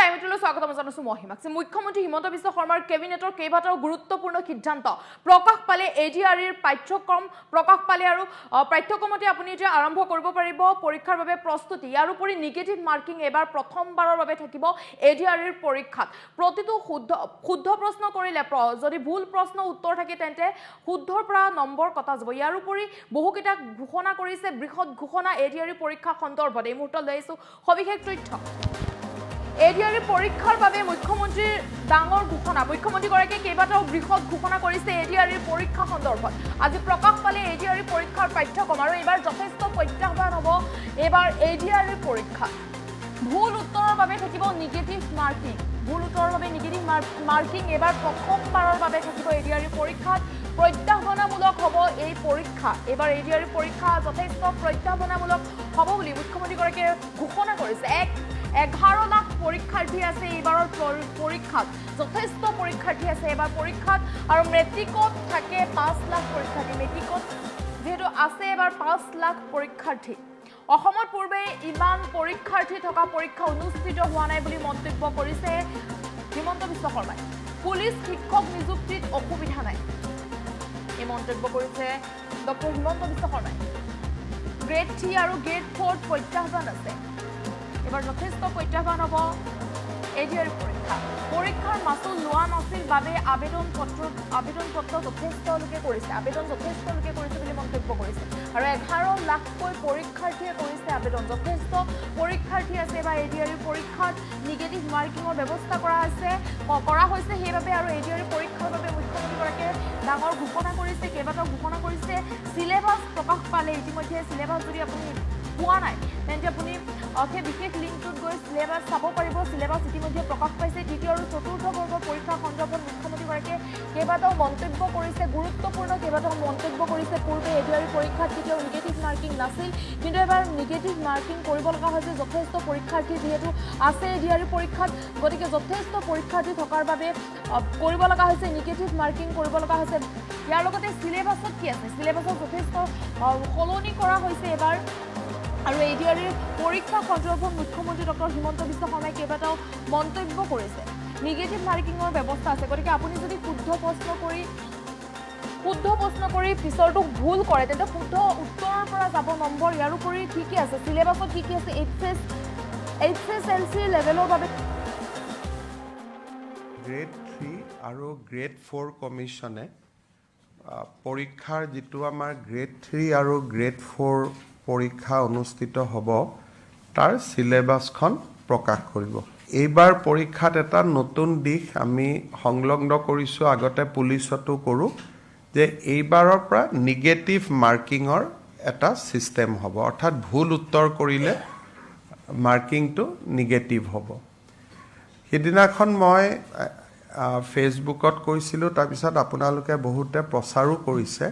টাইমটোলৈ স্বাগতম জনাইছো মহিমাক মুখ্যমন্ত্ৰী হিমন্ত বিশ্ব শৰ্মাৰ কেবিনেটৰ কেইবাটাও গুৰুত্বপূৰ্ণ সিদ্ধান্ত প্ৰকাশ পালে এডিআৰইৰ পাঠ্যক্ৰম প্ৰকাশ পালে আৰু পাঠ্যক্ৰমতে আপুনি এতিয়া আৰম্ভ কৰিব পাৰিব পৰীক্ষাৰ বাবে প্ৰস্তুতি ইয়াৰ উপৰি নিগেটিভ মাৰ্কিং এবাৰ প্ৰথমবাৰৰ বাবে থাকিব এডিআৰইৰ পৰীক্ষাত প্ৰতিটো শুদ্ধ প্ৰশ্ন কৰিলে যদি ভুল প্ৰশ্ন উত্তৰ থাকে তেন্তে শুদ্ধৰ পৰা নম্বৰ কটা যাব ইয়াৰ উপৰি বহুকেইটা ঘোষণা কৰিছে বৃহৎ ঘোষণা এডিআৰইৰ পৰীক্ষা সন্দৰ্ভত এই মুহূৰ্তত লৈছো সবিশেষ তথ্য এডিআৰইৰ পৰীক্ষাৰ বাবে মুখ্যমন্ত্ৰীৰ ডাঙৰ ঘোষণা মুখ্যমন্ত্ৰীগৰাকীয়ে কেইবাটাও বৃহৎ ঘোষণা কৰিছে এডিআৰইৰ পৰীক্ষা সন্দৰ্ভত আজি প্ৰকাশ পালে এডিআৰইৰ পৰীক্ষাৰ পাঠ্যক্ৰম আৰু এইবাৰ যথেষ্ট প্ৰত্যাহ্বান হ'ব এইবাৰ এডিআৰইৰ পৰীক্ষা ভুল উত্তৰৰ বাবে থাকিব নিগেটিভ মাৰ্কিং ভুল উত্তৰৰ বাবে নিগেটিভ মাৰ্কিং এইবাৰ প্ৰথমবাৰৰ বাবে থাকিব এডিআৰইৰ পৰীক্ষাত প্ৰত্যাহ্বানমূলক হ'ব এই পৰীক্ষা এইবাৰ এডিআৰইৰ পৰীক্ষা যথেষ্ট প্ৰত্যাহ্বানমূলক হ'ব বুলি মুখ্যমন্ত্ৰীগৰাকীয়ে ঘোষণা কৰিছে 11 লাখ পৰীক্ষাৰ্থী আছে এইবাৰৰ পৰীক্ষাত যথেষ্ট পৰীক্ষাৰ্থী আছে এবাৰ পৰীক্ষাত আৰু মেট্ৰিকত থাকে 5 লাখ পৰীক্ষাৰ্থী মেট্ৰিকত যেহেতু আছে এবাৰ 5 লাখ পৰীক্ষাৰ্থী অসমত পূৰ্বে ইমান পৰীক্ষাৰ্থী থকা পৰীক্ষা অনুষ্ঠিত হোৱা নাই বুলি মন্তব্য কৰিছে হিমন্ত বিশ্ব শৰ্মাই পুলিচ শিক্ষক নিযুক্তিত অসুবিধা নাই এই মন্তব্য কৰিছে ডক্টৰ হিমন্ত বিশ্ব শৰ্মাই গ্ৰেড 3 আৰু গ্ৰেড 4 প্ৰত্যাহ্বান আছে এবাৰ যথেষ্ট প্ৰত্যাহ্বান হ'ব এডিআৰইৰ পৰীক্ষাৰ মাচুল লোৱা নাছিল বাবে আবেদন পত্ৰ যথেষ্ট লোকে কৰিছে বুলি মন্তব্য কৰিছে আৰু 11 লাখকৈ পৰীক্ষাৰ্থীয়ে কৰিছে আবেদন যথেষ্ট পৰীক্ষাৰ্থী আছে বা এডিআৰইৰ পৰীক্ষাত নিগেটিভ মাৰ্কিঙৰ ব্যৱস্থা কৰা হৈছে সেইবাবে আৰু এডিআৰইৰ পৰীক্ষাৰ বাবে মুখ্যমন্ত্ৰীগৰাকীয়ে ডাঙৰ ঘোষণা কৰিছে কেইবাটাও ঘোষণা কৰিছে সিলেবাছ প্ৰকাশ পালে ইতিমধ্যে সিলেবাছ যদি আপুনি পোৱা নাই তেন্তে আপুনি সেই বিশেষ লিংকটোত গৈ সিলেবাছ চাব পাৰিব সিলেবাছ ইতিমধ্যে প্ৰকাশ পাইছে তৃতীয় আৰু চতুৰ্থ বৰ্গৰ পৰীক্ষা সন্দৰ্ভত মুখ্যমন্ত্ৰীগৰাকীয়ে কেইবাটাও মন্তব্য কৰিছে গুৰুত্বপূৰ্ণ কেইবাটাও মন্তব্য কৰিছে পূৰ্বে এডিআৰইৰ পৰীক্ষাত কেতিয়াও নিগেটিভ মাৰ্কিং নাছিল কিন্তু এবাৰ নিগেটিভ মাৰ্কিং কৰিব লগা হৈছে যথেষ্ট পৰীক্ষাৰ্থী যিহেতু আছে এডিআৰইৰ পৰীক্ষাত গতিকে যথেষ্ট পৰীক্ষাৰ্থী থকাৰ বাবে কৰিব লগা হৈছে নিগেটিভ মাৰ্কিং কৰিব লগা হৈছে ইয়াৰ লগতে সিলেবাছত কি আছে সিলেবাছত যথেষ্ট সলনি কৰা হৈছে এবাৰ আৰু এডিআৰইৰ পৰীক্ষা সন্দৰ্ভত মুখ্যমন্ত্ৰী ডক্টৰ হিমন্ত বিশ্ব শৰ্মাই কেইবাটাও মন্তব্য কৰিছে নিগেটিভ মাৰ্কিঙৰ ব্যৱস্থা আছে গতিকে আপুনি যদি শুদ্ধ প্ৰশ্ন কৰি পিছৰটো ভুল কৰে তেন্তে শুদ্ধ উত্তৰৰ পৰা যাব নম্বৰ ইয়াৰ উপৰি কি আছে সিলেবাছত কি আছে HSLC লেভেলৰ বাবে গ্ৰেড 3 আৰু গ্ৰেড 4 কমিশনে পৰীক্ষাৰ যিটো আমাৰ গ্ৰেড 3 আৰু গ্ৰেড 4 পৰীক্ষা অনুষ্ঠিত হ'ব তাৰ সিলেবাছখন প্ৰকাশ কৰিব এইবাৰ পৰীক্ষাত এটা নতুন দিশ আমি সংলগ্ন কৰিছো আগতে পুলিচতো কৰো যে এইবাৰৰ পৰা নিগেটিভ মাৰ্কিঙৰ এটা সিস্টেম হ'ব অৰ্থাৎ ভুল উত্তৰ কৰিলে মাৰ্কিংটো নিগেটিভ হ'ব সেইদিনাখন মই ফেচবুকত কৈছিলো তাৰ পিছত আপোনালোকে বহুতে প্ৰচাৰো কৰিছে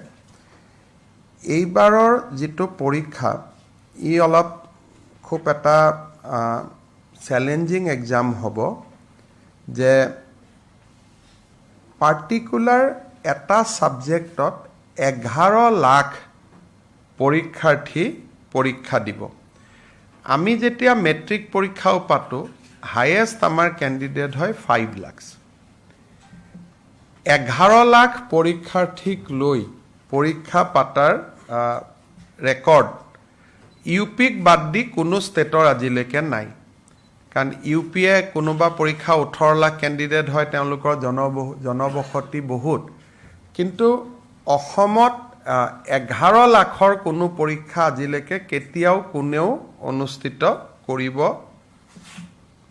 এইবাৰৰ যিটো পৰীক্ষা ই অলপ খুব এটা চ্যালেঞ্জিং এক্সাম হ'ব যে পাৰ্টিকুলাৰ এটা সাবজেক্টত 11 লাখ পৰীক্ষাৰ্থী পৰীক্ষা দিব আমি যেতিয়া মেট্ৰিক পৰীক্ষাও পাতো হাইয়েষ্ট আমাৰ ক্যান্ডিডেট হয় 5 লাখ 11 লাখ পৰীক্ষাৰ্থীক লৈ পৰীক্ষা পাতাৰ ৰেকৰ্ড ইউপিক বাদ দি কোনো ষ্টেটৰ আজিলৈকে নাই কাৰণ ইউপিয়ে কোনোবা পৰীক্ষা 18 লাখ ক্যান্ডিডেট হয় তেওঁলোকৰ জনবসতি বহুত কিন্তু অসমত 11 লাখৰ কোনো পৰীক্ষা আজিলৈকে কেতিয়াও কোনেও অনুষ্ঠিত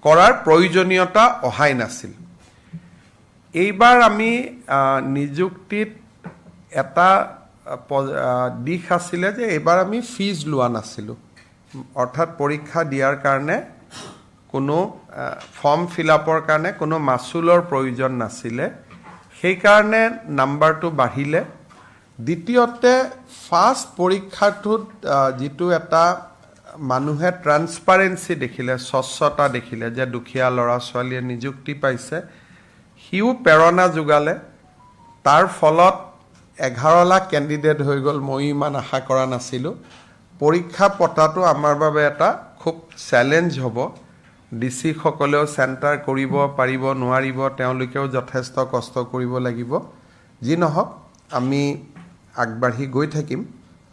কৰাৰ প্ৰয়োজনীয়তা অহাই নাছিল এইবাৰ আমি নিযুক্তিত এটা দিশ আছিলে যে এবাৰ আমি ফিজ লোৱা নাছিলো অৰ্থাৎ পৰীক্ষা দিয়াৰ কাৰণে কোনো ফৰ্ম ফিল আপৰ কাৰণে কোনো মাচুলৰ প্ৰয়োজন নাছিলে সেই কাৰণে নাম্বাৰটো বাঢ়িলে দ্বিতীয়তে ফাৰ্ষ্ট পৰীক্ষাটোত যেটো এটা মানুহে ট্ৰান্সপাৰেন্সি দেখিলে স্বচ্ছতা দেখিলে যে দুখীয়া ল'ৰা ছোৱালীয়ে নিযুক্তি পাইছে হিউ প্ৰেৰণা যোগালে তাৰ ফলত 11 লাখ ক্যান্ডিডেট হৈ গল মই ইমান আশা কৰা নাছিলো পৰীক্ষা পতাটো আমাৰ বাবে এটা খুব চ্যালেঞ্জ হ'ব ডিসি সকলেও চেণ্টাৰ কৰিব পাৰিব নোৱাৰিব তেওঁলোকেও যথেষ্ট কষ্ট কৰিব লাগিব যি নহওক আমি আগবাঢ়ি গৈ থাকিম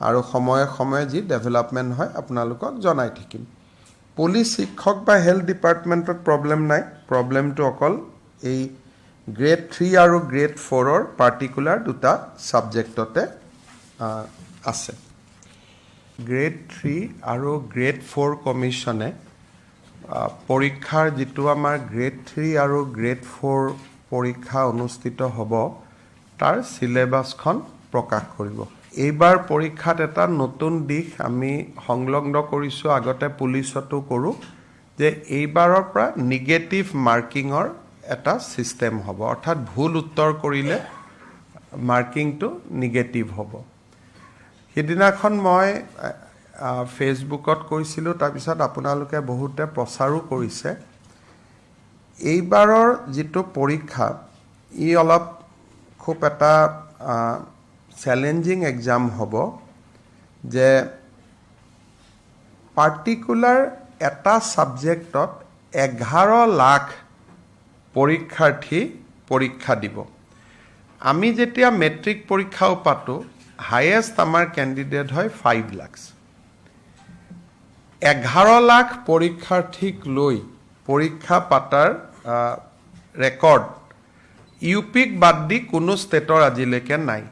আৰু সময়ে সময়ে যি ডেভেলপমেণ্ট হয় আপোনালোকক জনাই থাকিম পুলিচ শিক্ষক বা হেল্থ ডিপাৰ্টমেণ্টত প্ৰব্লেম নাই প্ৰব্লেমটো অকল এই গ্ৰেড 3 আৰু গ্ৰেড 4ৰ পাৰ্টিকুলাৰ দুটা ছাবজেক্টতে আছে গ্ৰেড 3 আৰু গ্ৰেড 4 কমিশ্যনে পৰীক্ষাৰ যিটো আমাৰ গ্ৰেড 3 আৰু গ্ৰেড 4 পৰীক্ষা অনুষ্ঠিত হ'ব তাৰ সিলেবাছখন প্ৰকাশ কৰিব এইবাৰ পৰীক্ষাত এটা নতুন দিশ আমি সংলগ্ন কৰিছো আগতে পুলিচতো কৰো যে এইবাৰৰ পৰা নিগেটিভ মাৰ্কিংৰ এটা সিস্টেম হ'ব অৰ্থাৎ ভুল উত্তৰ কৰিলে মাৰ্কিংটো নিগেটিভ হ'ব সেইদিনাখন মই ফেচবুকত কৈছিলোঁ তাৰপিছত আপোনালোকে বহুতে প্ৰচাৰো কৰিছে এইবাৰৰ যিটো পৰীক্ষা ই অলপ খুব এটা চ্যালেঞ্জিং এক্সাম হ'ব যে পাৰ্টিকুলাৰ এটা সাবজেক্টত 11 লাখ পৰীক্ষাৰ্থী পৰীক্ষা দিব আমি যেতিয়া মেট্ৰিক পৰীক্ষাও পাতো হাইয়েষ্ট আমাৰ ক্যান্ডিডেট হয় 5 লাখ 11 লাখ পৰীক্ষাৰ্থীক লৈ পৰীক্ষা পাতাৰ ৰেকৰ্ড ইউপিক বাদ দি কোনো ষ্টেটৰ আজিলৈকে নাই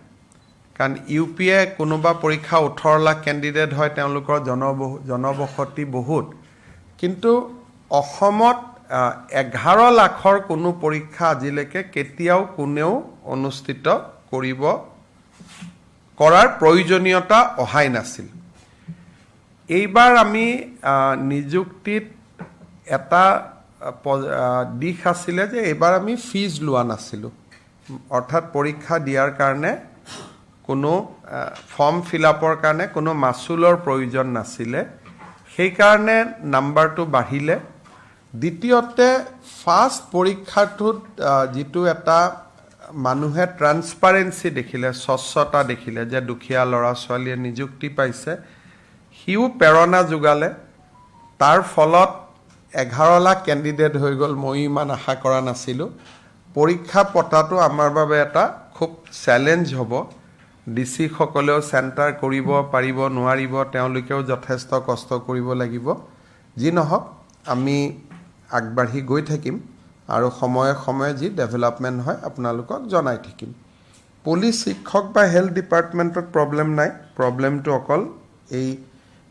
কাৰণ ইউপিয়ে কোনোবা পৰীক্ষা 18 লাখ ক্যান্ডিডেট হয় তেওঁলোকৰ জনবসতি বহুত কিন্তু অসমত 11 লাখৰ কোনো পৰীক্ষা আজিলৈকে কেতিয়াও কোনেও অনুষ্ঠিত কৰাৰ প্ৰয়োজনীয়তা অহাই নাছিল এইবাৰ আমি নিযুক্তিত এটা দিশ আছিলে যে এইবাৰ আমি ফিজ লোৱা নাছিলো অৰ্থাৎ পৰীক্ষা দিয়াৰ কাৰণে কোনো ফৰ্ম ফিল আপৰ কাৰণে কোনো মাসুলৰ প্ৰয়োজন নাছিলে সেই কাৰণে নাম্বাৰটো বাঢ়িলে দ্বিতীয়তে ফাৰ্স্ট পৰীক্ষাটোত যেটো এটা মানুহে ট্ৰান্সপাৰেন্সি দেখিলে স্বচ্ছতা দেখিলে যে দুখীয়া লৰা ছোৱালীয়ে নিযুক্তি পাইছে হিউ প্ৰেৰণা যোগালে তাৰ ফলত 11 লাখ ক্যান্ডিডেট হৈ গল মই ইমান আশা কৰা নাছিলো পৰীক্ষা পতাটো আমাৰ বাবে এটা খুব চ্যালেঞ্জ হ'ব ডিসি সকলেও চেণ্টাৰ কৰিব পাৰিব নোৱাৰিব তেওঁলোকেও যথেষ্ট কষ্ট কৰিব লাগিব যি নহওক আমি আগবাঢ়ি গৈ থাকিম আৰু সময়ে সময়ে যি ডেভেলপমেণ্ট হয় আপোনালোকক জনাই থাকিম পুলিচ শিক্ষক বা হেল্থ ডিপাৰ্টমেণ্টত প্ৰব্লেম নাই প্ৰব্লেমটো অকল এই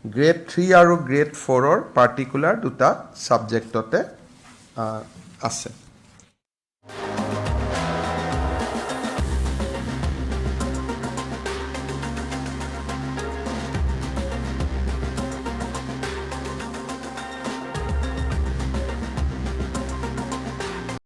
গ্ৰেড 3 আৰু গ্ৰেড 4ৰ পাৰ্টিকুলাৰ দুটা ছাবজেক্টতে আছে